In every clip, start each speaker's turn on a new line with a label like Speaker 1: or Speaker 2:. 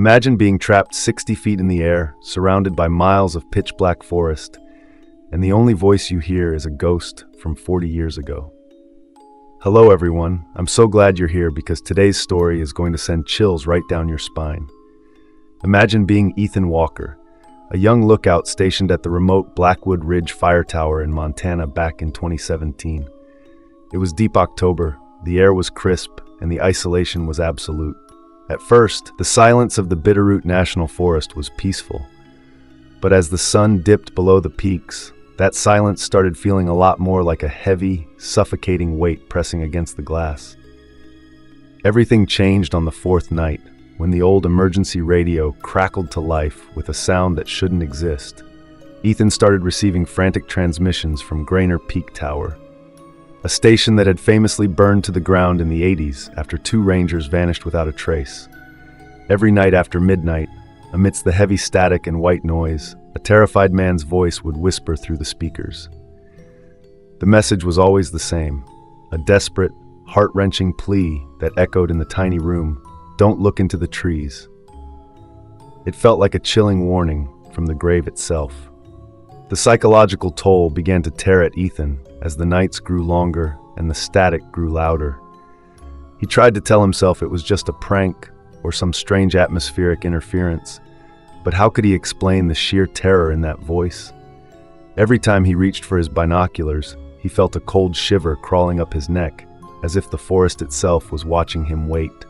Speaker 1: Imagine being trapped 60 feet in the air, surrounded by miles of pitch-black forest, and the only voice you hear is a ghost from 40 years ago. Hello everyone, I'm so glad you're here because today's story is going to send chills right down your spine. Imagine being Ethan Walker, a young lookout stationed at the remote Blackwood Ridge Fire Tower in Montana back in 2017. It was deep October, the air was crisp, and the isolation was absolute. At first, the silence of the Bitterroot National Forest was peaceful. But as the sun dipped below the peaks, that silence started feeling a lot more like a heavy, suffocating weight pressing against the glass. Everything changed on the fourth night, when the old emergency radio crackled to life with a sound that shouldn't exist. Ethan started receiving frantic transmissions from Grainer Peak Tower, a station that had famously burned to the ground in the 80s after 2 rangers vanished without a trace. Every night after midnight, amidst the heavy static and white noise, a terrified man's voice would whisper through the speakers. The message was always the same, a desperate, heart-wrenching plea that echoed in the tiny room, "Don't look into the trees." It felt like a chilling warning from the grave itself. The psychological toll began to tear at Ethan as the nights grew longer and the static grew louder. He tried to tell himself it was just a prank or some strange atmospheric interference, but how could he explain the sheer terror in that voice? Every time he reached for his binoculars, he felt a cold shiver crawling up his neck, as if the forest itself was watching him wait.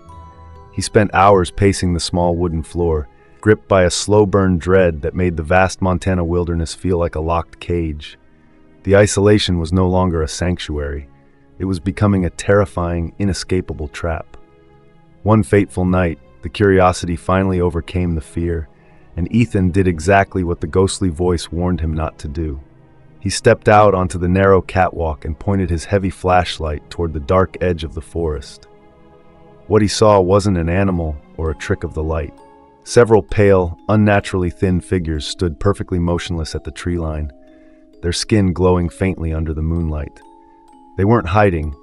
Speaker 1: He spent hours pacing the small wooden floor, gripped by a slow-burn dread that made the vast Montana wilderness feel like a locked cage. The isolation was no longer a sanctuary. It was becoming a terrifying, inescapable trap. One fateful night, the curiosity finally overcame the fear, and Ethan did exactly what the ghostly voice warned him not to do. He stepped out onto the narrow catwalk and pointed his heavy flashlight toward the dark edge of the forest. What he saw wasn't an animal or a trick of the light. Several pale, unnaturally thin figures stood perfectly motionless at the tree line, their skin glowing faintly under the moonlight. They weren't hiding,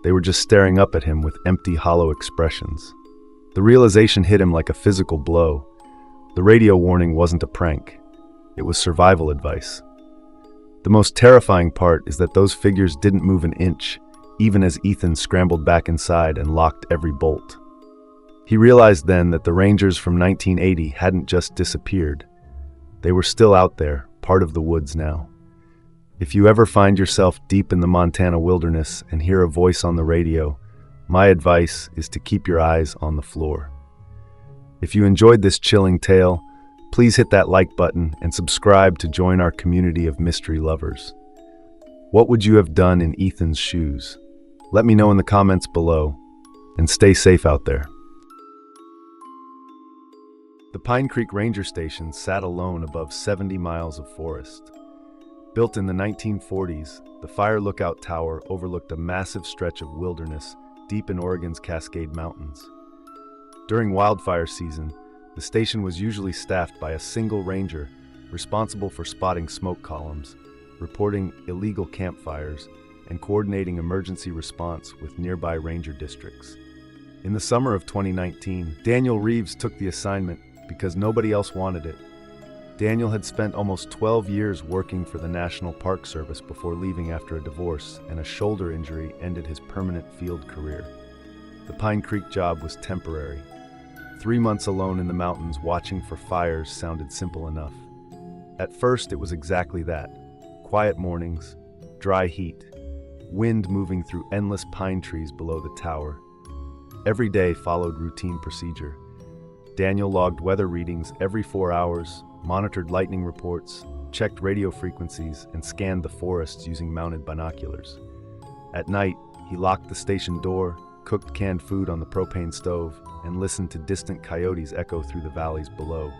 Speaker 1: they were just staring up at him with empty, hollow expressions. The realization hit him like a physical blow. The radio warning wasn't a prank. It was survival advice. The most terrifying part is that those figures didn't move an inch, even as Ethan scrambled back inside and locked every bolt. He realized then that the Rangers from 1980 hadn't just disappeared. They were still out there, part of the woods now. If you ever find yourself deep in the Montana wilderness and hear a voice on the radio, my advice is to keep your eyes on the floor. If you enjoyed this chilling tale, please hit that like button and subscribe to join our community of mystery lovers. What would you have done in Ethan's shoes? Let me know in the comments below, and stay safe out there. The Pine Creek Ranger Station sat alone above 70 miles of forest. Built in the 1940s, the Fire Lookout Tower overlooked a massive stretch of wilderness deep in Oregon's Cascade Mountains. During wildfire season, the station was usually staffed by a single ranger responsible for spotting smoke columns, reporting illegal campfires, and coordinating emergency response with nearby ranger districts. In the summer of 2019, Daniel Reeves took the assignment because nobody else wanted it. Daniel had spent almost 12 years working for the National Park Service before leaving after a divorce, and a shoulder injury ended his permanent field career. The Pine Creek job was temporary. 3 months alone in the mountains watching for fires sounded simple enough. At first it was exactly that. Quiet mornings, dry heat, wind moving through endless pine trees below the tower. Every day followed routine procedure. Daniel logged weather readings every 4 hours, monitored lightning reports, checked radio frequencies, and scanned the forests using mounted binoculars. At night, he locked the station door, cooked canned food on the propane stove, and listened to distant coyotes echo through the valleys below.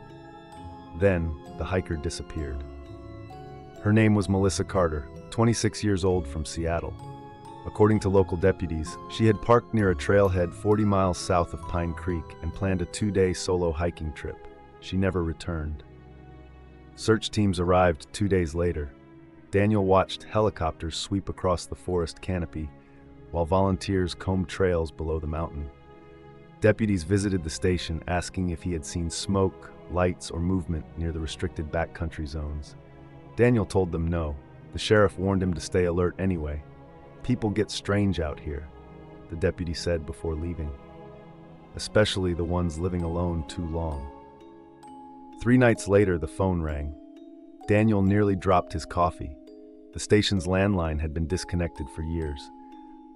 Speaker 1: Then, the hiker disappeared. Her name was Melissa Carter, 26 years old, from Seattle. According to local deputies, she had parked near a trailhead 40 miles south of Pine Creek and planned a 2-day solo hiking trip. She never returned. Search teams arrived 2 days later. Daniel watched helicopters sweep across the forest canopy, while volunteers combed trails below the mountain. Deputies visited the station asking if he had seen smoke, lights, or movement near the restricted backcountry zones. Daniel told them no. The sheriff warned him to stay alert anyway. "People get strange out here," the deputy said before leaving. "Especially the ones living alone too long." 3 nights later, the phone rang. Daniel nearly dropped his coffee. The station's landline had been disconnected for years.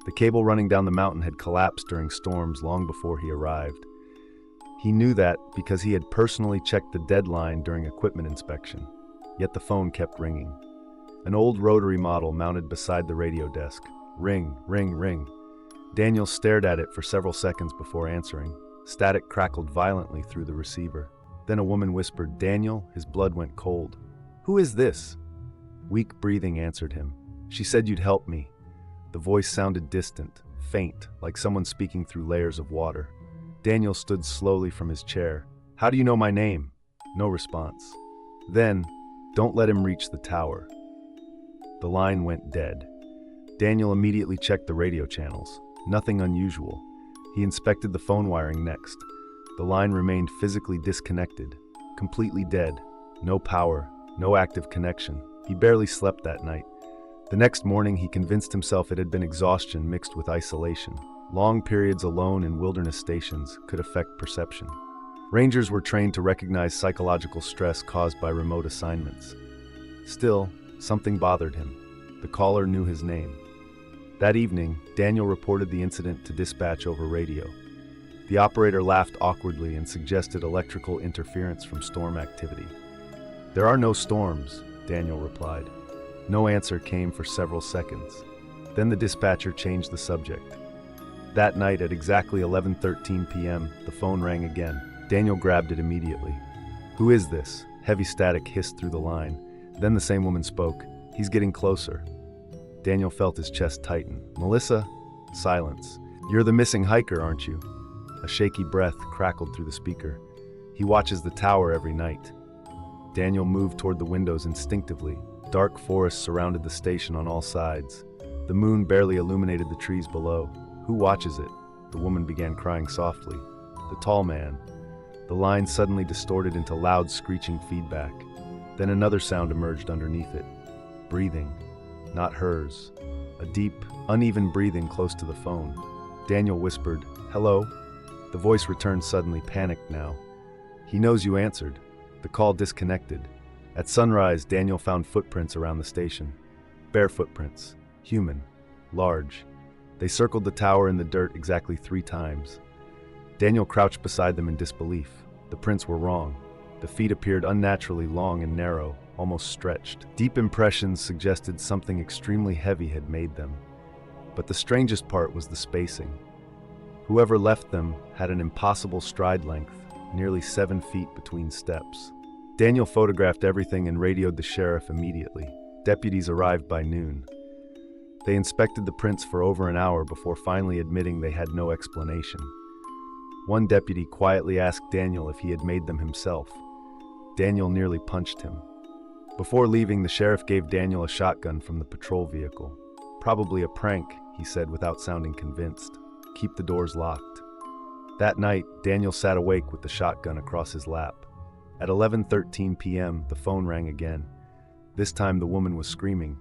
Speaker 1: The cable running down the mountain had collapsed during storms long before he arrived. He knew that because he had personally checked the deadline during equipment inspection. Yet the phone kept ringing. An old rotary model mounted beside the radio desk. Ring, ring, ring. Daniel stared at it for several seconds before answering. Static crackled violently through the receiver. Then a woman whispered, "Daniel," his blood went cold. "Who is this?" Weak breathing answered him. "She said you'd help me." The voice sounded distant, faint, like someone speaking through layers of water. Daniel stood slowly from his chair. "How do you know my name?" No response. Then, "Don't let him reach the tower." The line went dead. Daniel immediately checked the radio channels. Nothing unusual. He inspected the phone wiring next. The line remained physically disconnected, completely dead. No power, no active connection. He barely slept that night. The next morning, he convinced himself it had been exhaustion mixed with isolation. Long periods alone in wilderness stations could affect perception. Rangers were trained to recognize psychological stress caused by remote assignments. Still, something bothered him. The caller knew his name. That evening, Daniel reported the incident to dispatch over radio. The operator laughed awkwardly and suggested electrical interference from storm activity. "There are no storms," Daniel replied. No answer came for several seconds. Then the dispatcher changed the subject. That night at exactly 11:13 p.m., the phone rang again. Daniel grabbed it immediately. "Who is this?" Heavy static hissed through the line. Then the same woman spoke. "He's getting closer." Daniel felt his chest tighten. "Melissa?" Silence. "You're the missing hiker, aren't you?" A shaky breath crackled through the speaker. "He watches the tower every night." Daniel moved toward the windows instinctively. Dark forests surrounded the station on all sides. The moon barely illuminated the trees below. "Who watches it?" The woman began crying softly. "The tall man." The line suddenly distorted into loud screeching feedback. Then another sound emerged underneath it. Breathing. Not hers. A deep, uneven breathing close to the phone. Daniel whispered, "Hello?" The voice returned suddenly, panicked now. "He knows you answered." The call disconnected. At sunrise, Daniel found footprints around the station. Bare footprints. Human. Large. They circled the tower in the dirt exactly 3 times. Daniel crouched beside them in disbelief. The prints were wrong. The feet appeared unnaturally long and narrow, almost stretched. Deep impressions suggested something extremely heavy had made them. But the strangest part was the spacing. Whoever left them had an impossible stride length, nearly 7 feet between steps. Daniel photographed everything and radioed the sheriff immediately. Deputies arrived by noon. They inspected the prints for over an hour before finally admitting they had no explanation. One deputy quietly asked Daniel if he had made them himself. Daniel nearly punched him. Before leaving, the sheriff gave Daniel a shotgun from the patrol vehicle. "Probably a prank," he said without sounding convinced. "Keep the doors locked." That night, Daniel sat awake with the shotgun across his lap. At 11:13 p.m., the phone rang again. This time the woman was screaming,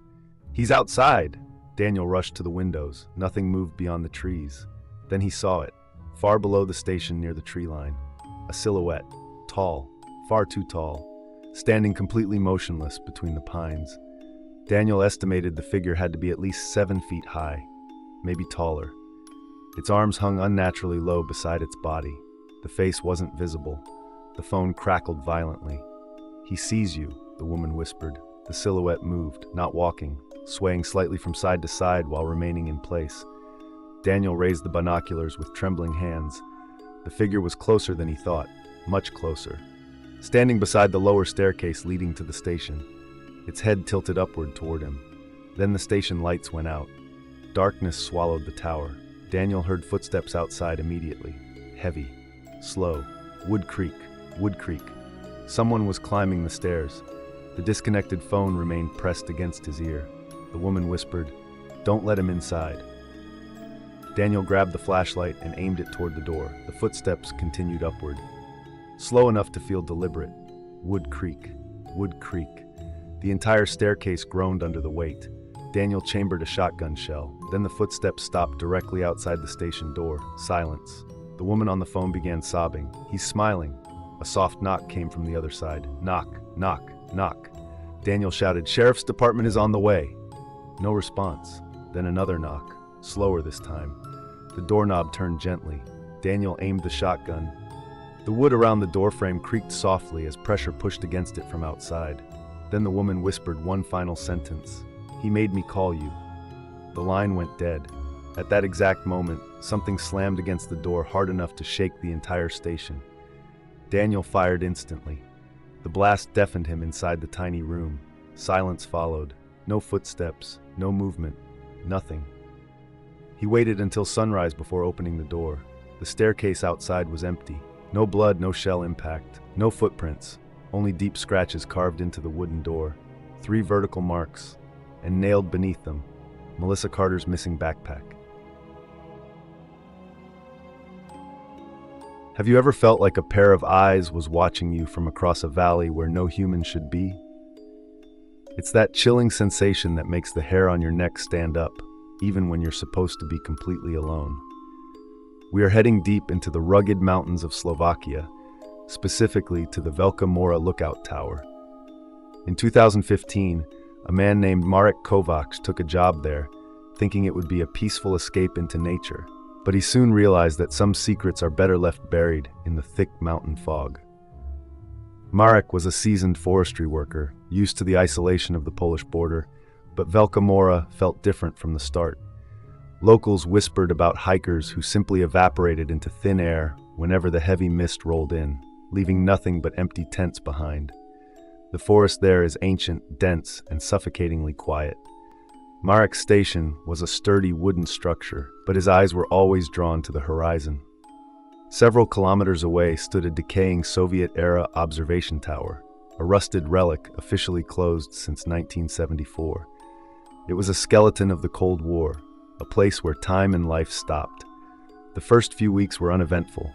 Speaker 1: "He's outside!" Daniel rushed to the windows. Nothing moved beyond the trees. Then he saw it, far below the station near the tree line. A silhouette, tall, far too tall, standing completely motionless between the pines. Daniel estimated the figure had to be at least 7 feet high, maybe taller. Its arms hung unnaturally low beside its body. The face wasn't visible. The phone crackled violently. "He sees you," the woman whispered. The silhouette moved, not walking, swaying slightly from side to side while remaining in place. Daniel raised the binoculars with trembling hands. The figure was closer than he thought, much closer. Standing beside the lower staircase leading to the station, its head tilted upward toward him. Then the station lights went out. Darkness swallowed the tower. Daniel heard footsteps outside immediately. Heavy, slow, wood creak, wood creak. Someone was climbing the stairs. The disconnected phone remained pressed against his ear. The woman whispered, "Don't let him inside." Daniel grabbed the flashlight and aimed it toward the door. The footsteps continued upward, slow enough to feel deliberate. Wood creak, wood creak. The entire staircase groaned under the weight. Daniel chambered a shotgun shell. Then the footsteps stopped directly outside the station door. Silence. The woman on the phone began sobbing. "He's smiling." A soft knock came from the other side. Knock, knock, knock. Daniel shouted, "Sheriff's department is on the way." No response. Then another knock, slower this time. The doorknob turned gently. Daniel aimed the shotgun. The wood around the doorframe creaked softly as pressure pushed against it from outside. Then the woman whispered one final sentence. "He made me call you." The line went dead. At that exact moment, something slammed against the door hard enough to shake the entire station. Daniel fired instantly. The blast deafened him inside the tiny room. Silence followed. No footsteps, no movement, nothing. He waited until sunrise before opening the door. The staircase outside was empty. No blood, no shell impact, no footprints, only deep scratches carved into the wooden door. 3 vertical marks, and nailed beneath them, Melissa Carter's missing backpack. Have you ever felt like a pair of eyes was watching you from across a valley where no human should be? It's that chilling sensation that makes the hair on your neck stand up, even when you're supposed to be completely alone. We are heading deep into the rugged mountains of Slovakia, specifically to the Velka Mora lookout tower. In 2015, a man named Marek Kovac took a job there, thinking it would be a peaceful escape into nature. But he soon realized that some secrets are better left buried in the thick mountain fog. Marek was a seasoned forestry worker, used to the isolation of the Polish border, but Velka Mora felt different from the start. Locals whispered about hikers who simply evaporated into thin air whenever the heavy mist rolled in, leaving nothing but empty tents behind. The forest there is ancient, dense, and suffocatingly quiet. Marek's station was a sturdy wooden structure, but his eyes were always drawn to the horizon. Several kilometers away stood a decaying Soviet-era observation tower, a rusted relic officially closed since 1974. It was a skeleton of the Cold War, a place where time and life stopped. The first few weeks were uneventful,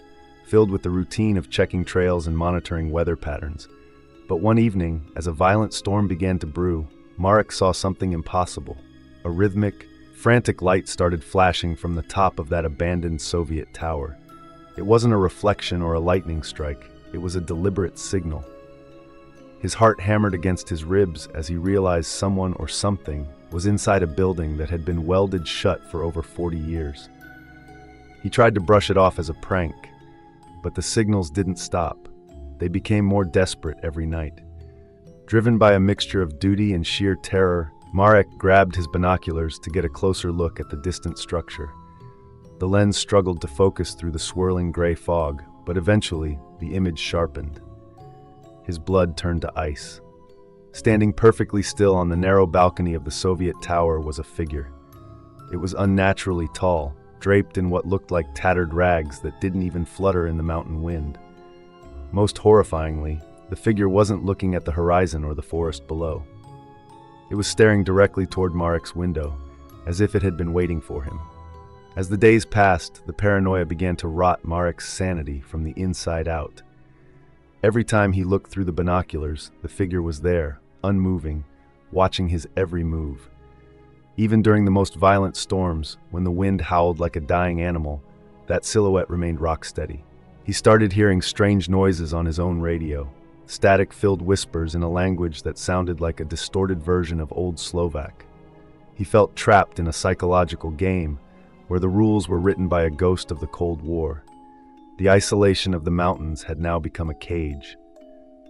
Speaker 1: filled with the routine of checking trails and monitoring weather patterns. But one evening, as a violent storm began to brew, Marek saw something impossible. A rhythmic, frantic light started flashing from the top of that abandoned Soviet tower. It wasn't a reflection or a lightning strike, it was a deliberate signal. His heart hammered against his ribs as he realized someone or something was inside a building that had been welded shut for over 40 years. He tried to brush it off as a prank, but the signals didn't stop. They became more desperate every night. Driven by a mixture of duty and sheer terror, Marek grabbed his binoculars to get a closer look at the distant structure. The lens struggled to focus through the swirling gray fog, but eventually the image sharpened. His blood turned to ice. Standing perfectly still on the narrow balcony of the Soviet tower was a figure. It was unnaturally tall, draped in what looked like tattered rags that didn't even flutter in the mountain wind. Most horrifyingly, the figure wasn't looking at the horizon or the forest below. It was staring directly toward Marek's window, as if it had been waiting for him. As the days passed, the paranoia began to rot Marek's sanity from the inside out. Every time he looked through the binoculars, the figure was there, unmoving, watching his every move. Even during the most violent storms, when the wind howled like a dying animal, that silhouette remained rock-steady. He started hearing strange noises on his own radio, static-filled whispers in a language that sounded like a distorted version of Old Slovak. He felt trapped in a psychological game where the rules were written by a ghost of the Cold War. The isolation of the mountains had now become a cage.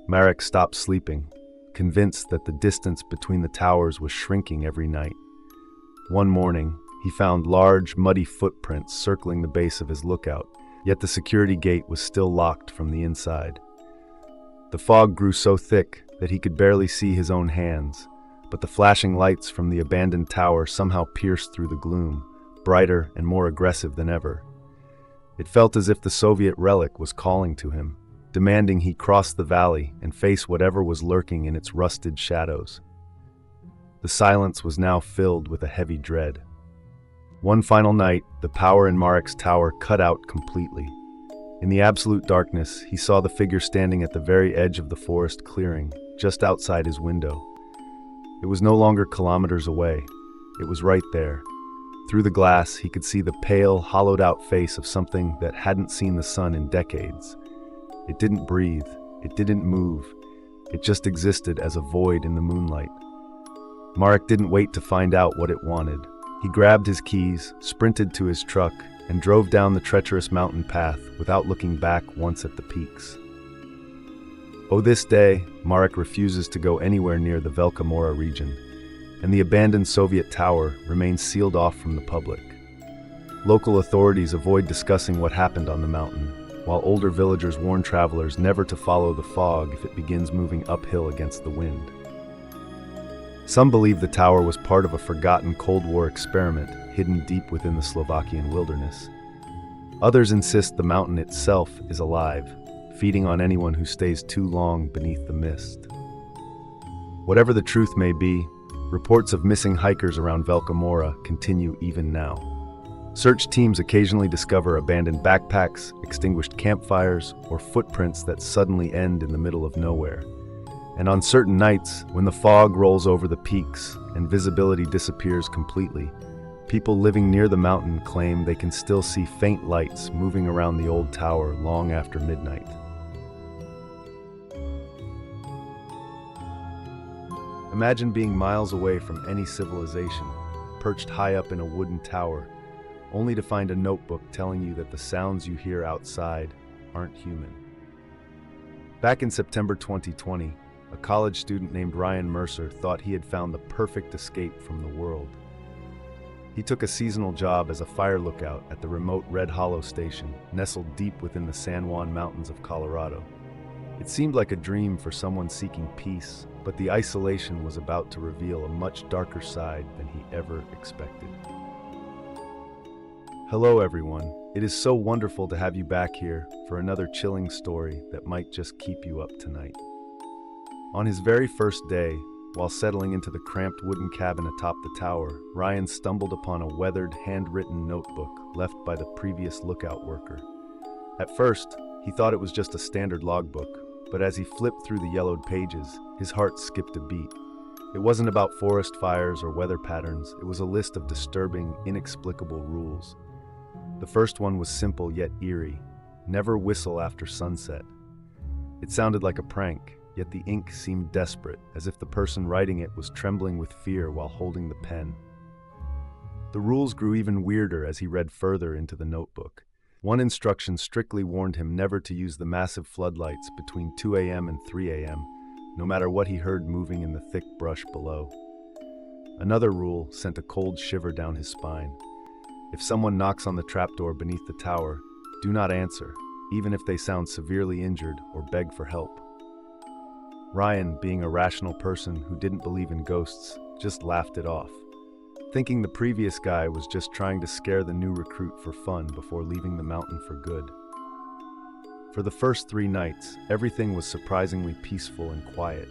Speaker 1: Marek stopped sleeping, convinced that the distance between the towers was shrinking every night. One morning, he found large, muddy footprints circling the base of his lookout, yet the security gate was still locked from the inside. The fog grew so thick that he could barely see his own hands, but the flashing lights from the abandoned tower somehow pierced through the gloom, brighter and more aggressive than ever. It felt as if the Soviet relic was calling to him, demanding he cross the valley and face whatever was lurking in its rusted shadows. The silence was now filled with a heavy dread. One final night, the power in Marek's tower cut out completely. In the absolute darkness, he saw the figure standing at the very edge of the forest clearing, just outside his window. It was no longer kilometers away. It was right there. Through the glass, he could see the pale, hollowed-out face of something that hadn't seen the sun in decades. It didn't breathe. It didn't move. It just existed as a void in the moonlight. Marek didn't wait to find out what it wanted. He grabbed his keys, sprinted to his truck, and drove down the treacherous mountain path without looking back once at the peaks. Oh, this day, Marek refuses to go anywhere near the Velka Mora region, and the abandoned Soviet tower remains sealed off from the public. Local authorities avoid discussing what happened on the mountain, while older villagers warn travelers never to follow the fog if it begins moving uphill against the wind. Some believe the tower was part of a forgotten Cold War experiment hidden deep within the Slovakian wilderness. Others insist the mountain itself is alive, feeding on anyone who stays too long beneath the mist. Whatever the truth may be, reports of missing hikers around Velka Mora continue even now. Search teams occasionally discover abandoned backpacks, extinguished campfires, or footprints that suddenly end in the middle of nowhere. And on certain nights, when the fog rolls over the peaks and visibility disappears completely, people living near the mountain claim they can still see faint lights moving around the old tower long after midnight. Imagine being miles away from any civilization, perched high up in a wooden tower, only to find a notebook telling you that the sounds you hear outside aren't human. Back in September 2020, a college student named Ryan Mercer thought he had found the perfect escape from the world. He took a seasonal job as a fire lookout at the remote Red Hollow station, nestled deep within the San Juan Mountains of Colorado. It seemed like a dream for someone seeking peace, but the isolation was about to reveal a much darker side than he ever expected. Hello everyone, it is so wonderful to have you back here for another chilling story that might just keep you up tonight. On his very first day, while settling into the cramped wooden cabin atop the tower, Ryan stumbled upon a weathered, handwritten notebook left by the previous lookout worker. At first, he thought it was just a standard logbook, but as he flipped through the yellowed pages, his heart skipped a beat. It wasn't about forest fires or weather patterns, it was a list of disturbing, inexplicable rules. The first one was simple yet eerie: never whistle after sunset. It sounded like a prank, yet the ink seemed desperate, as if the person writing it was trembling with fear while holding the pen. The rules grew even weirder as he read further into the notebook. One instruction strictly warned him never to use the massive floodlights between 2 a.m. and 3 a.m., no matter what he heard moving in the thick brush below. Another rule sent a cold shiver down his spine. If someone knocks on the trapdoor beneath the tower, do not answer, even if they sound severely injured or beg for help. Ryan, being a rational person who didn't believe in ghosts, just laughed it off, thinking the previous guy was just trying to scare the new recruit for fun before leaving the mountain for good. For the first 3 nights, everything was surprisingly peaceful and quiet.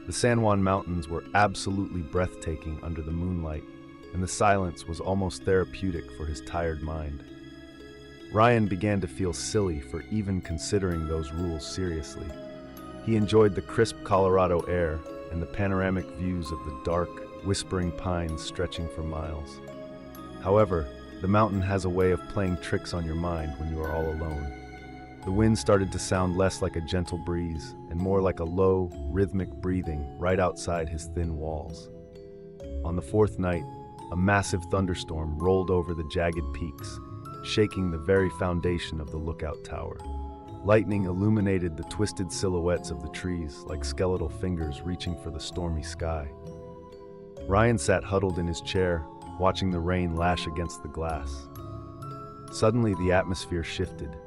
Speaker 1: The San Juan Mountains were absolutely breathtaking under the moonlight, and the silence was almost therapeutic for his tired mind. Ryan began to feel silly for even considering those rules seriously. He enjoyed the crisp Colorado air and the panoramic views of the dark, whispering pines stretching for miles. However, the mountain has a way of playing tricks on your mind when you are all alone. The wind started to sound less like a gentle breeze and more like a low, rhythmic breathing right outside his thin walls. On the 4th night, a massive thunderstorm rolled over the jagged peaks, shaking the very foundation of the lookout tower. Lightning illuminated the twisted silhouettes of the trees like skeletal fingers reaching for the stormy sky. Ryan sat huddled in his chair, watching the rain lash against the glass. Suddenly, the atmosphere shifted.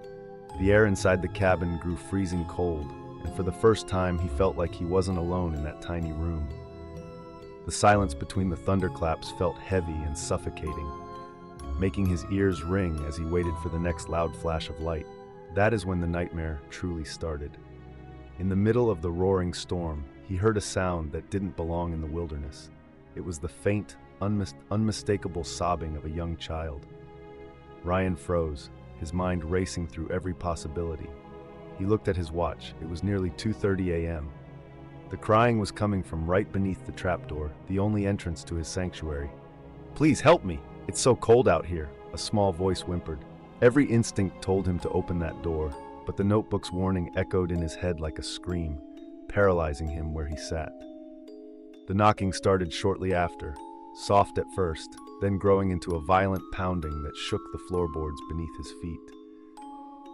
Speaker 1: The air inside the cabin grew freezing cold, and for the first time, he felt like he wasn't alone in that tiny room. The silence between the thunderclaps felt heavy and suffocating, making his ears ring as he waited for the next loud flash of light. That is when the nightmare truly started. In the middle of the roaring storm, he heard a sound that didn't belong in the wilderness. It was the faint, unmistakable sobbing of a young child. Ryan froze, his mind racing through every possibility. He looked at his watch. It was nearly 2:30 a.m. The crying was coming from right beneath the trapdoor, the only entrance to his sanctuary. "Please help me! It's so cold out here," a small voice whimpered. Every instinct told him to open that door, but the notebook's warning echoed in his head like a scream, paralyzing him where he sat. The knocking started shortly after, soft at first, then growing into a violent pounding that shook the floorboards beneath his feet.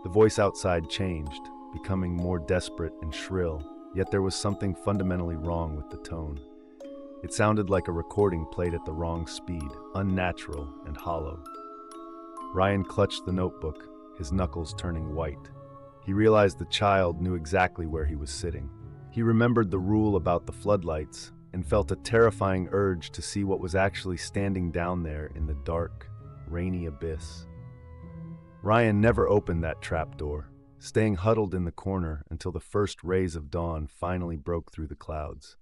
Speaker 1: The voice outside changed, becoming more desperate and shrill, yet there was something fundamentally wrong with the tone. It sounded like a recording played at the wrong speed, unnatural and hollow. Ryan clutched the notebook, his knuckles turning white. He realized the child knew exactly where he was sitting. He remembered the rule about the floodlights and felt a terrifying urge to see what was actually standing down there in the dark, rainy abyss. Ryan never opened that trapdoor, staying huddled in the corner until the first rays of dawn finally broke through the clouds.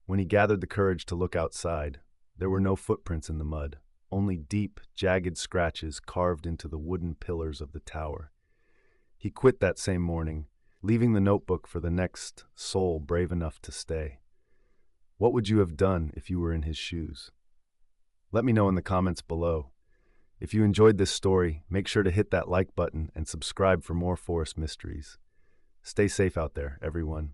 Speaker 1: When he gathered the courage to look outside, there were no footprints in the mud, only deep, jagged scratches carved into the wooden pillars of the tower. He quit that same morning, leaving the notebook for the next soul brave enough to stay. What would you have done if you were in his shoes? Let me know in the comments below. If you enjoyed this story, make sure to hit that like button and subscribe for more forest mysteries. Stay safe out there, everyone.